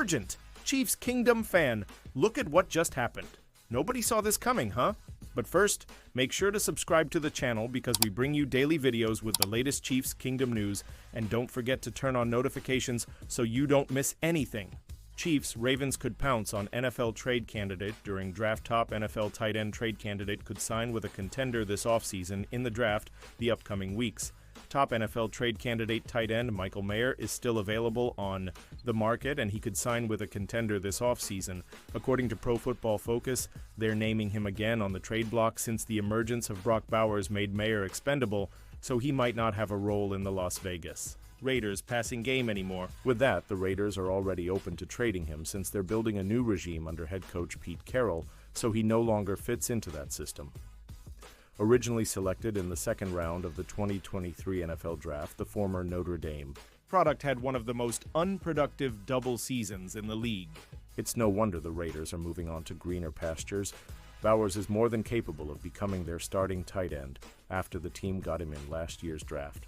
Urgent! Chiefs Kingdom fan, look at what just happened. Nobody saw this coming, huh? But first, make sure to subscribe to the channel because we bring you daily videos with the latest Chiefs Kingdom news, and don't forget to turn on notifications so you don't miss anything. Chiefs, Ravens could pounce on NFL trade candidate during draft. Top NFL tight end trade candidate could sign with a contender this offseason in the draft the upcoming weeks. Top NFL trade candidate tight end Michael Mayer is still available on the market, and he could sign with a contender this offseason. According to Pro Football Focus, they're naming him again on the trade block since the emergence of Brock Bowers made Mayer expendable, so he might not have a role in the Las Vegas Raiders passing game anymore. With that, the Raiders are already open to trading him since they're building a new regime under head coach Pete Carroll, so he no longer fits into that system. Originally selected in the second round of the 2023 NFL Draft, the former Notre Dame product had one of the most unproductive double seasons in the league. It's no wonder the Raiders are moving on to greener pastures. Bowers is more than capable of becoming their starting tight end after the team got him in last year's draft.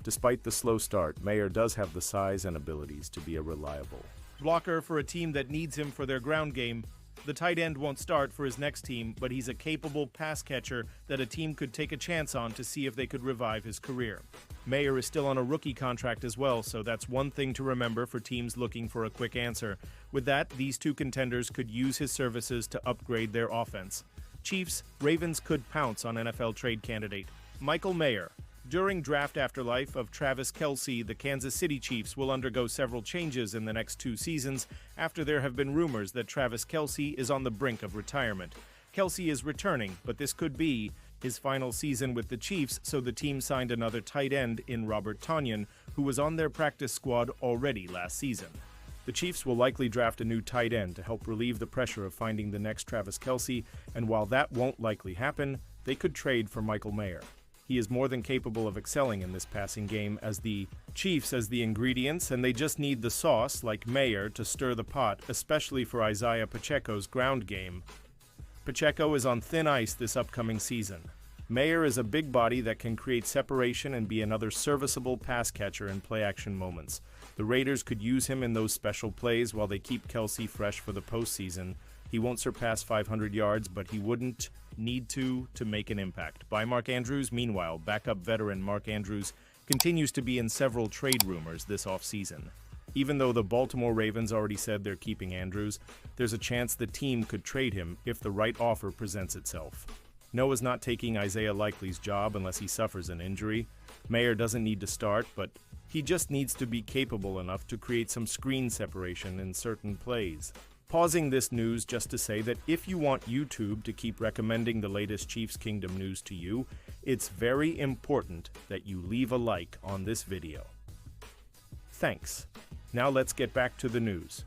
Despite the slow start, Mayer does have the size and abilities to be a reliable blocker for a team that needs him for their ground game. The tight end won't start for his next team, but he's a capable pass catcher that a team could take a chance on to see if they could revive his career. Mayer is still on a rookie contract as well, so that's one thing to remember for teams looking for a quick answer. With that, these two contenders could use his services to upgrade their offense. Chiefs, Ravens could pounce on NFL trade candidate Michael Mayer. During draft afterlife of Travis Kelce, the Kansas City Chiefs will undergo several changes in the next 2 seasons after there have been rumors that Travis Kelce is on the brink of retirement. Kelce is returning, but this could be his final season with the Chiefs, so the team signed another tight end in Robert Tonyan, who was on their practice squad already last season. The Chiefs will likely draft a new tight end to help relieve the pressure of finding the next Travis Kelce, and while that won't likely happen, they could trade for Michael Mayer. He is more than capable of excelling in this passing game as the Chiefs as the ingredients, and they just need the sauce, like Mayer, to stir the pot, especially for Isaiah Pacheco's ground game. Pacheco is on thin ice this upcoming season. Mayer is a big body that can create separation and be another serviceable pass catcher in play-action moments. The Raiders could use him in those special plays while they keep Kelce fresh for the postseason. He won't surpass 500 yards, but he wouldn't need to make an impact. By Mark Andrews, meanwhile, backup veteran Mark Andrews continues to be in several trade rumors this offseason. Even though the Baltimore Ravens already said they're keeping Andrews, there's a chance the team could trade him if the right offer presents itself. Noah's not taking Isaiah Likely's job unless he suffers an injury. Mayer doesn't need to start, but he just needs to be capable enough to create some screen separation in certain plays. Pausing this news just to say that if you want YouTube to keep recommending the latest Chiefs Kingdom news to you, it's very important that you leave a like on this video. Thanks. Now let's get back to the news.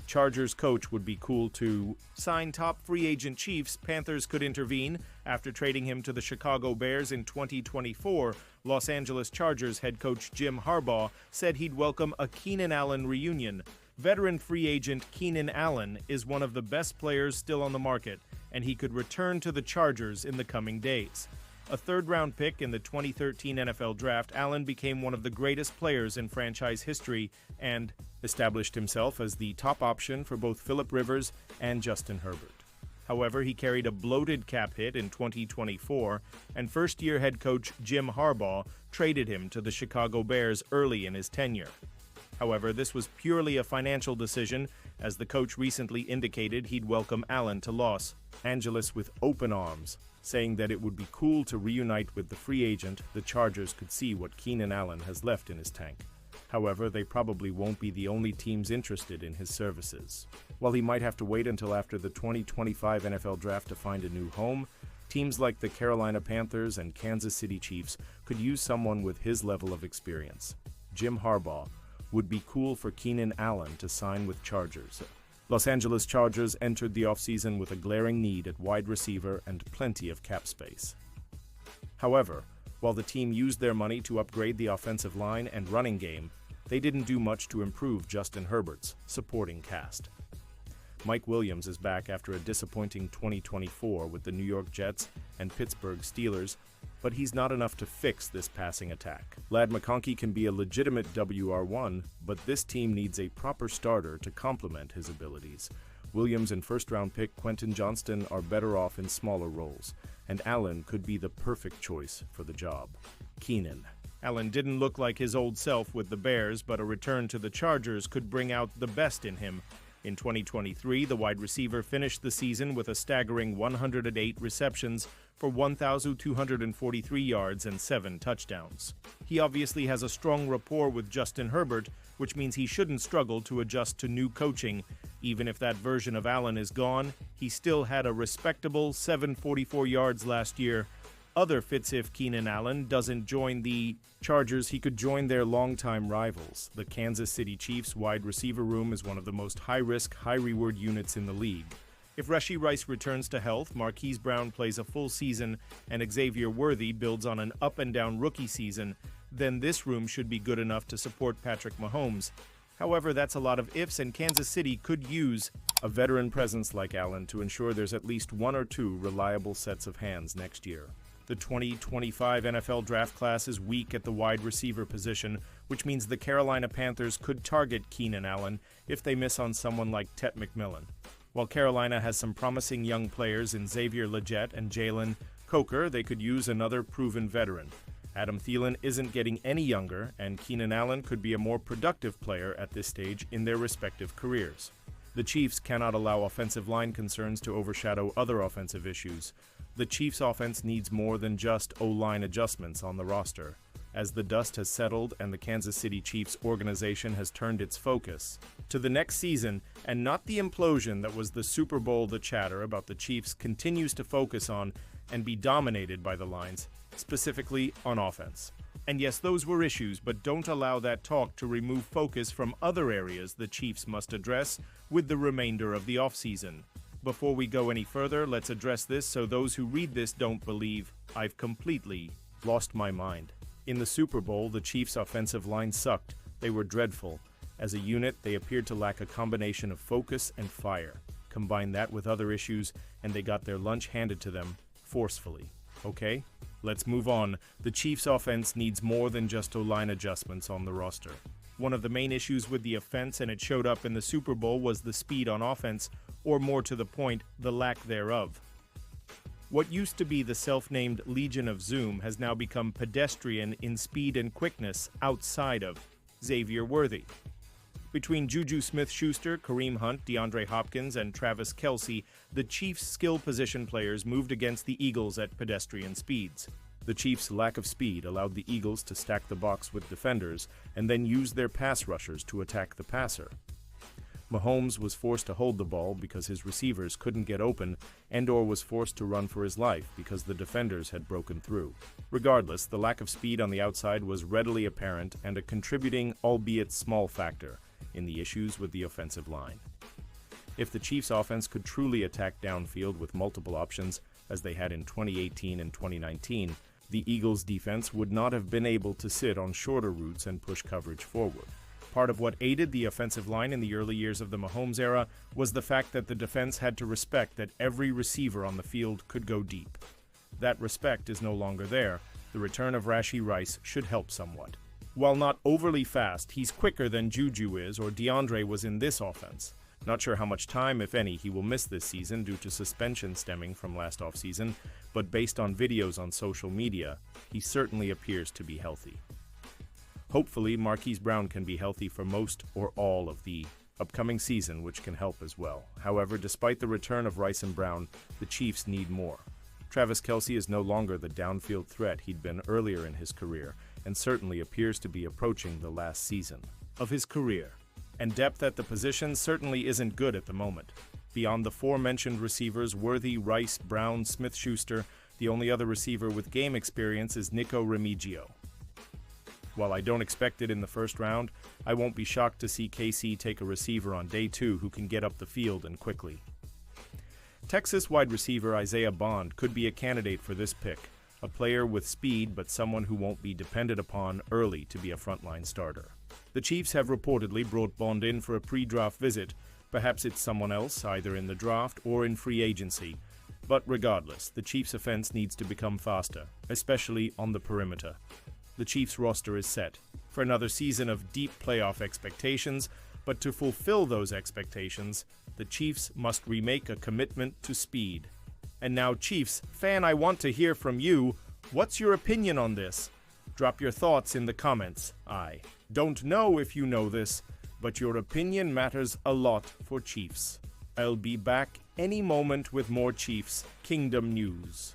Chargers coach would be cool to sign top free agent Chiefs. Panthers could intervene after trading him to the Chicago Bears in 2024. Los Angeles Chargers head coach Jim Harbaugh said he'd welcome a Keenan Allen reunion. Veteran free agent Keenan Allen is one of the best players still on the market, and he could return to the Chargers in the coming days. A third-round pick in the 2013 NFL Draft, Allen became one of the greatest players in franchise history and established himself as the top option for both Philip Rivers and Justin Herbert. However, he carried a bloated cap hit in 2024, and first-year head coach Jim Harbaugh traded him to the Chicago Bears early in his tenure. However, this was purely a financial decision, as the coach recently indicated he'd welcome Allen to Los Angeles with open arms, saying that it would be cool to reunite with the free agent. The Chargers could see what Keenan Allen has left in his tank. However, they probably won't be the only teams interested in his services. While he might have to wait until after the 2025 NFL Draft to find a new home, teams like the Carolina Panthers and Kansas City Chiefs could use someone with his level of experience. Jim Harbaugh would be cool for Keenan Allen to sign with Chargers. Los Angeles Chargers entered the offseason with a glaring need at wide receiver and plenty of cap space. However, while the team used their money to upgrade the offensive line and running game, they didn't do much to improve Justin Herbert's supporting cast. Mike Williams is back after a disappointing 2024 with the New York Jets and Pittsburgh Steelers. but he's not enough to fix this passing attack. Ladd McConkey can be a legitimate WR1, but this team needs a proper starter to complement his abilities. Williams and first-round pick Quentin Johnston are better off in smaller roles, and Allen could be the perfect choice for the job. Keenan. Allen didn't look like his old self with the Bears, but a return to the Chargers could bring out the best in him. In 2023, the wide receiver finished the season with a staggering 108 receptions for 1,243 yards and 7 touchdowns. He obviously has a strong rapport with Justin Herbert, which means he shouldn't struggle to adjust to new coaching. Even if that version of Allen is gone, he still had a respectable 744 yards last year. Other fits if Keenan Allen doesn't join the Chargers, he could join their longtime rivals. The Kansas City Chiefs wide receiver room is one of the most high-risk, high-reward units in the league. If Rashee Rice returns to health, Marquise Brown plays a full season, and Xavier Worthy builds on an up-and-down rookie season, then this room should be good enough to support Patrick Mahomes. However, that's a lot of ifs, and Kansas City could use a veteran presence like Allen to ensure there's at least 1 or 2 reliable sets of hands next year. The 2025 NFL draft class is weak at the wide receiver position, which means the Carolina Panthers could target Keenan Allen if they miss on someone like Tet McMillan. While Carolina has some promising young players in Xavier Legette and Jalen Coker, they could use another proven veteran. Adam Thielen isn't getting any younger, and Keenan Allen could be a more productive player at this stage in their respective careers. The Chiefs cannot allow offensive line concerns to overshadow other offensive issues. The Chiefs' offense needs more than just O-line adjustments on the roster. As the dust has settled and the Kansas City Chiefs organization has turned its focus to the next season, and not the implosion that was the Super Bowl, the chatter about the Chiefs continues to focus on and be dominated by the Lions, specifically on offense. And yes, those were issues, but don't allow that talk to remove focus from other areas the Chiefs must address with the remainder of the offseason. Before we go any further, let's address this so those who read this don't believe I've completely lost my mind. In the Super Bowl, the Chiefs' offensive line sucked. They were dreadful. As a unit, they appeared to lack a combination of focus and fire. Combine that with other issues, and they got their lunch handed to them forcefully. Okay? Let's move on. The Chiefs' offense needs more than just O-line adjustments on the roster. One of the main issues with the offense, and it showed up in the Super Bowl, was the speed on offense, or more to the point, the lack thereof. What used to be the self-named Legion of Zoom has now become pedestrian in speed and quickness outside of Xavier Worthy. Between Juju Smith-Schuster, Kareem Hunt, DeAndre Hopkins, and Travis Kelce, the Chiefs' skill position players moved against the Eagles at pedestrian speeds. The Chiefs' lack of speed allowed the Eagles to stack the box with defenders and then use their pass rushers to attack the passer. Mahomes was forced to hold the ball because his receivers couldn't get open, and/or was forced to run for his life because the defenders had broken through. Regardless, the lack of speed on the outside was readily apparent and a contributing, albeit small factor, in the issues with the offensive line. If the Chiefs' offense could truly attack downfield with multiple options, as they had in 2018 and 2019, the Eagles' defense would not have been able to sit on shorter routes and push coverage forward. Part of what aided the offensive line in the early years of the Mahomes era was the fact that the defense had to respect that every receiver on the field could go deep. That respect is no longer there. The return of Rashee Rice should help somewhat. While not overly fast, he's quicker than Juju is or DeAndre was in this offense. Not sure how much time, if any, he will miss this season due to suspension stemming from last offseason, but based on videos on social media, he certainly appears to be healthy. Hopefully, Marquise Brown can be healthy for most or all of the upcoming season, which can help as well. However, despite the return of Rice and Brown, the Chiefs need more. Travis Kelce is no longer the downfield threat he'd been earlier in his career, and certainly appears to be approaching the last season of his career. And depth at the position certainly isn't good at the moment. Beyond the aforementioned receivers Worthy, Rice, Brown, Smith-Schuster, the only other receiver with game experience is Nico Remigio. While I don't expect it in the first round, I won't be shocked to see KC take a receiver on day 2 who can get up the field and quickly. Texas wide receiver Isaiah Bond could be a candidate for this pick, a player with speed but someone who won't be depended upon early to be a frontline starter. The Chiefs have reportedly brought Bond in for a pre-draft visit. Perhaps it's someone else, either in the draft or in free agency. But regardless, the Chiefs' offense needs to become faster, especially on the perimeter. The Chiefs' roster is set for another season of deep playoff expectations, but to fulfill those expectations, the Chiefs must remake a commitment to speed. And now, Chiefs fan, I want to hear from you. What's your opinion on this? Drop your thoughts in the comments. I don't know if you know this, but your opinion matters a lot for Chiefs. I'll be back any moment with more Chiefs Kingdom news.